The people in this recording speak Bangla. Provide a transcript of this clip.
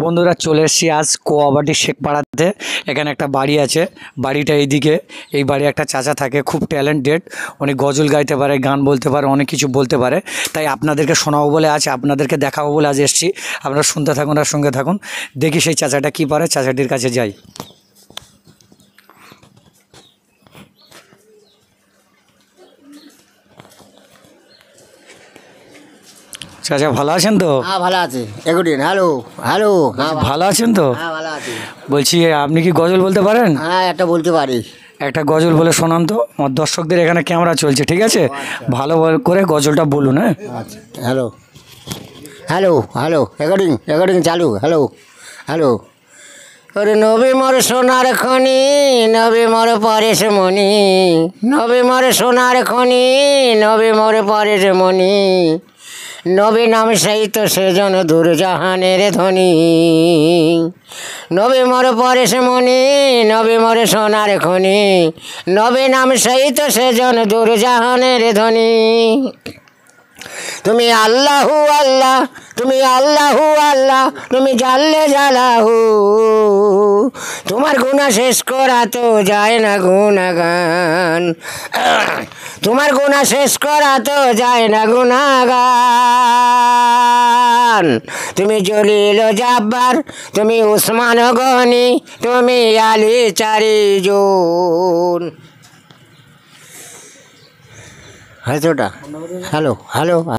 বন্ধুরা চলে এসেছি আজ কোয়াবাটি শেখপাড়াতে। এখানে একটা বাড়ি আছে, বাড়িটা এইদিকে। এই বাড়ি একটা চাচা থাকে, খুব ট্যালেন্টেড। উনি গজল গাইতে পারে, গান বলতে পারে, অনেক কিছু বলতে পারে। তাই আপনাদেরকে শোনাবো বলে আছে, আপনাদেরকে দেখাবো বলে আজ এসেছি। আপনারা শুনতে থাকুন আর সঙ্গে থাকুন, দেখি সেই চাচাটা কী পারে। চাচাটির কাছে যাই। চাচা ভালো আছেন তো? হ্যাঁ ভালো আছে। এগুডিন হ্যালো হ্যালো। হ্যাঁ ভালো আছেন তো? হ্যাঁ ভালো আছি। বলছি আপনি কি গজল বলতে পারেন? হ্যাঁ একটা বলতে পারি। একটা গজল বলে শোনান তো। আমার দর্শকদের এখানে ক্যামেরা চলছে, ঠিক আছে? ভালো করে গজলটা বলুন। হ্যাঁ আচ্ছা hello hello hello recording recording চালু। Hello hello. ওরে নবী মোর সোনার খনি, নবী মোর পরেশ মণি, নবী মোর সোনার খনি, নবী মোর পরেশ মণি, নবী নাম সেই তো সেজন দূরজাহানের ধ্বনি, নবী মোর পরেশ মণি, নবী মোর সোনার খনি, নবী নাম সেই তো সেজন দূরজাহানের ধ্বনি। তুমি আল্লাহু আল্লাহ, তুমি আল্লাহু আল্লাহ, তুমি জানলে জালাহু, তোমার গুনাহ শেষ করা তো যায় না গুনাগান, তোমার গুনাহ শেষ করা তো যায় না গুনাগান। তুমি জলিল জাব্বার, তুমি উসমান গনি, তুমি আলী চারিজন। হয়তোটা হ্যালো হ্যালো।